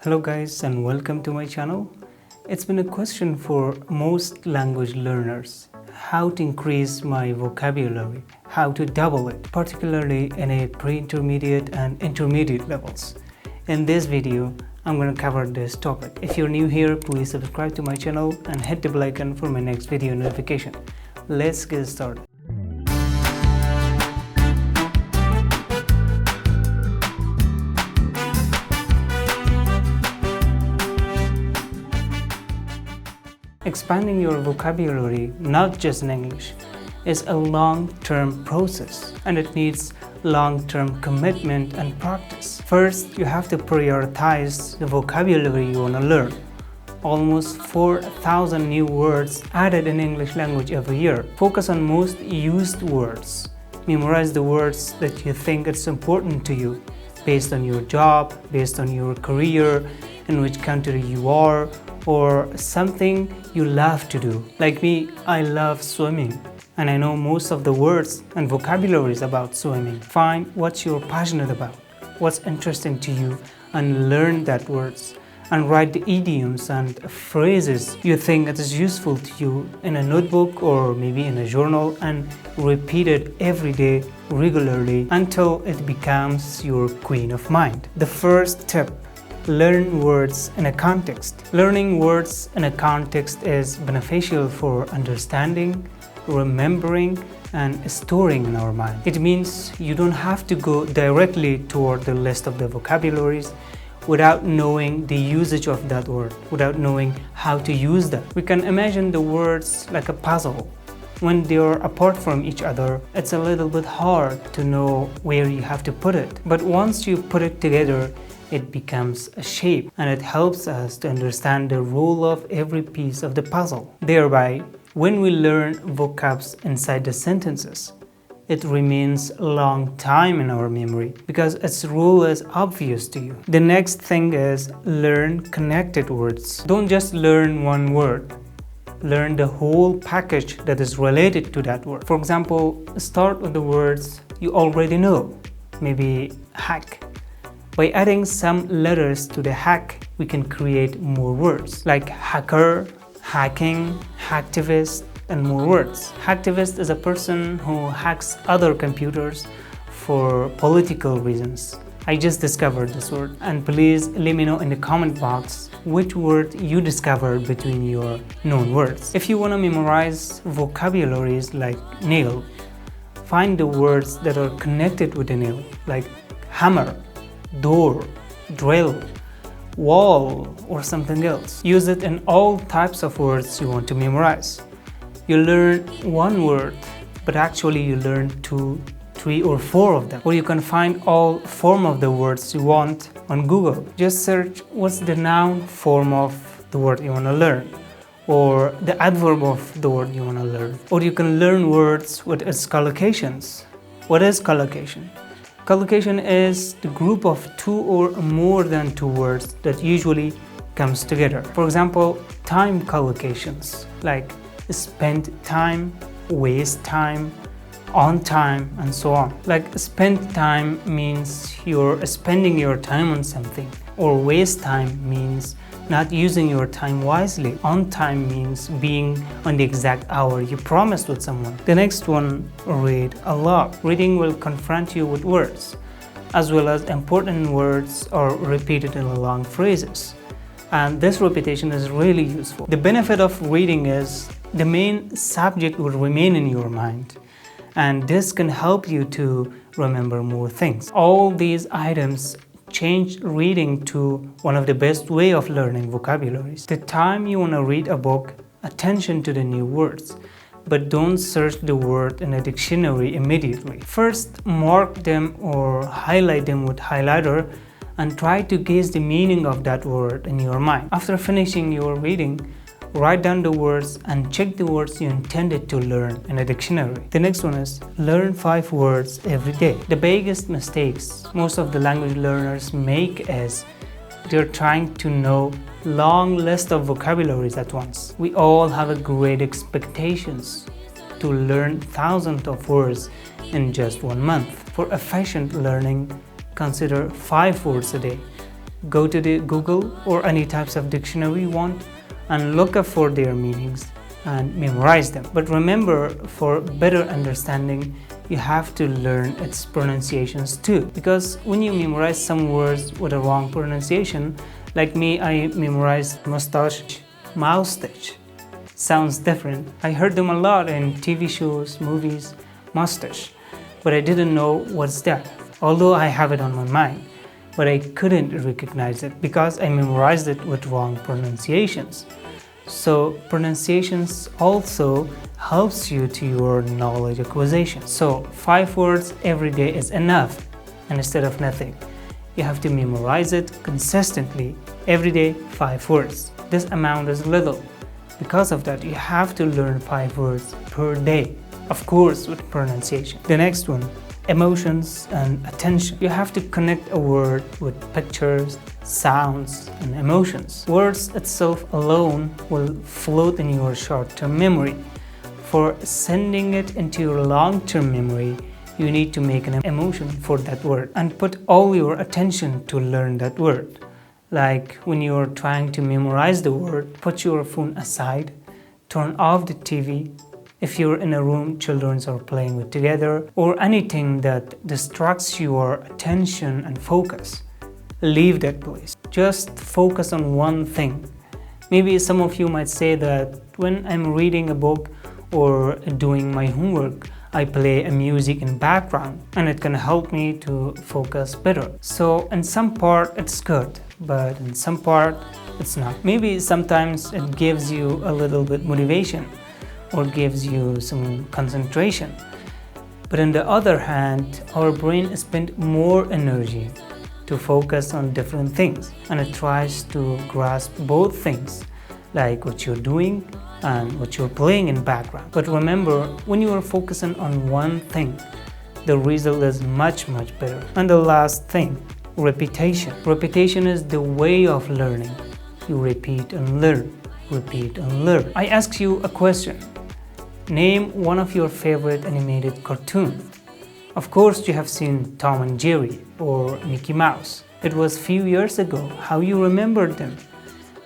Hello guys and welcome to my channel. It's been a question for most language learners, how to increase my vocabulary, how to double it, particularly in a pre-intermediate and intermediate levels. In this video, I'm going to cover this topic. If you're new here, please subscribe to my channel and hit the bell icon for my next video notification. Let's get started. Expanding your vocabulary, not just in English, is a long-term process and it needs long-term commitment and practice. First, you have to prioritize the vocabulary you want to learn. Almost 4,000 new words added in English language every year. Focus on most used words. Memorize the words that you think it's important to you, based on your job, based on your career, in which country you are, or something you love to do. Like me, I love swimming and I know most of the words and vocabularies about swimming. Find what you're passionate about, what's interesting to you, and learn that words. And write the idioms and phrases you think that is useful to you in a notebook or maybe in a journal, and repeat it every day regularly until it becomes your queen of mind. The first tip: learn words in a context. Learning words in a context is beneficial for understanding, remembering, and storing in our mind. It means you don't have to go directly toward the list of the vocabularies without knowing the usage of that word, without knowing how to use that. We can imagine the words like a puzzle. When they are apart from each other, it's a little bit hard to know where you have to put it. But once you put it together, it becomes a shape, and it helps us to understand the role of every piece of the puzzle. Thereby, when we learn vocabs inside the sentences, it remains a long time in our memory because its role is obvious to you. The next thing is learn connected words. Don't just learn one word. Learn the whole package that is related to that word. For example, start with the words you already know, maybe hack. By adding some letters to the hack, we can create more words like hacker, hacking, hacktivist, and more words. Hacktivist is a person who hacks other computers for political reasons. I just discovered this word, and please let me know in the comment box which word you discovered between your known words. If you want to memorize vocabularies like nail, find the words that are connected with the nail, like hammer, door, drill, wall, or something else. Use it in all types of words you want to memorize. You learn one word, but actually you learn 2, 3, or 4 of them. Or you can find all form of the words you want on Google. Just search what's the noun form of the word you want to learn, or the adverb of the word you want to learn. Or you can learn words with its collocations. What is collocation? Collocation is the group of 2 or more than 2 words that usually comes together. For example, time collocations like spend time, waste time, on time, and so on. Like spend time means you're spending your time on something, or waste time means not using your time wisely. On time means being on the exact hour you promised with someone. The next one, read a lot. Reading will confront you with words, as well as important words are repeated in long phrases. And this repetition is really useful. The benefit of reading is the main subject will remain in your mind, and this can help you to remember more things. All these items change reading to one of the best way of learning vocabularies. The time you want to read a book, attention to the new words, but don't search the word in a dictionary immediately. First, mark them or highlight them with highlighter and try to guess the meaning of that word in your mind. After finishing your reading, write down the words and check the words you intended to learn in a dictionary. The next one is learn 5 words every day. The biggest mistakes most of the language learners make is they're trying to know long list of vocabularies at once. We all have a great expectations to learn thousands of words in just 1 month. For efficient learning, consider 5 words a day. go to the Google or any types of dictionary you want and look up for their meanings and memorize them. But remember, for better understanding, you have to learn its pronunciations too. Because when you memorize some words with a wrong pronunciation, like me, I memorized mustache, moustache. Sounds different. I heard them a lot in TV shows, movies, mustache. But I didn't know what's that, although I have it on my mind. But I couldn't recognize it because I memorized it with wrong pronunciations. So pronunciations also helps you to your knowledge acquisition. So 5 words every day is enough, and instead of nothing. You have to memorize it consistently, every day 5 words. This amount is little. Because of that, you have to learn 5 words per day, of course with pronunciation. The next one, emotions and attention. You have to connect a word with pictures, sounds, and emotions. Words itself alone will float in your short-term memory. For sending it into your long-term memory, you need to make an emotion for that word and put all your attention to learn that word. Like when you're trying to memorize the word, put your phone aside, turn off the TV. If you're in a room children are playing with together, or anything that distracts your attention and focus, leave that place. Just focus on one thing. Maybe some of you might say that when I'm reading a book or doing my homework, I play a music in background and it can help me to focus better. So in some part it's good, but in some part it's not. Maybe sometimes it gives you a little bit motivation or gives you some concentration. But on the other hand, our brain spends more energy to focus on different things, and it tries to grasp both things, like what you're doing and what you're playing in background. But remember, when you are focusing on one thing, the result is much better. And the last thing, repetition. Repetition is the way of learning. You repeat and learn, repeat and learn. I ask you a question. Name one of your favorite animated cartoons. Of course, you have seen Tom and Jerry or Mickey Mouse. It was few years ago. How you remembered them?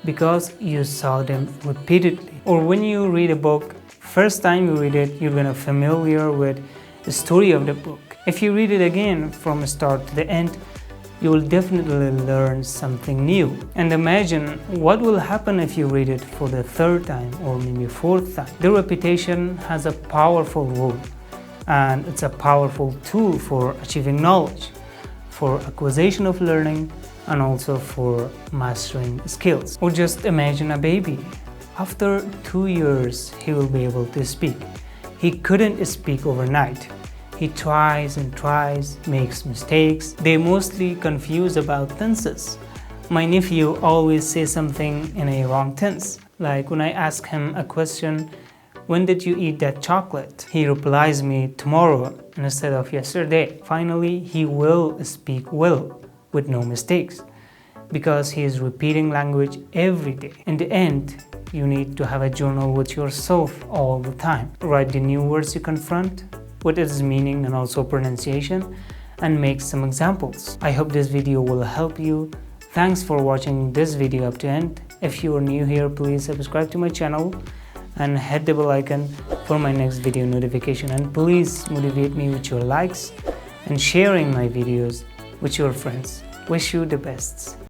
Because you saw them repeatedly. Or when you read a book, first time you read it, you're gonna familiar with the story of the book. If you read it again from the start to the end, you will definitely learn something new. And imagine what will happen if you read it for the 3rd time or maybe 4th time. The repetition has a powerful role, and it's a powerful tool for achieving knowledge, for acquisition of learning, and also for mastering skills. Or just imagine a baby. After 2 years, he will be able to speak. He couldn't speak overnight. He tries and tries, makes mistakes. They mostly confuse about tenses. My nephew always says something in a wrong tense. Like when I ask him a question, when did you eat that chocolate? He replies me tomorrow instead of yesterday. Finally, he will speak well with no mistakes because he is repeating language every day. In the end, you need to have a journal with yourself all the time. Write the new words you confront, what is meaning and also pronunciation, and make some examples. I hope this video will help you. Thanks for watching this video up to end. If you are new here, please subscribe to my channel and hit the bell icon for my next video notification. And please motivate me with your likes and sharing my videos with your friends. Wish you the best.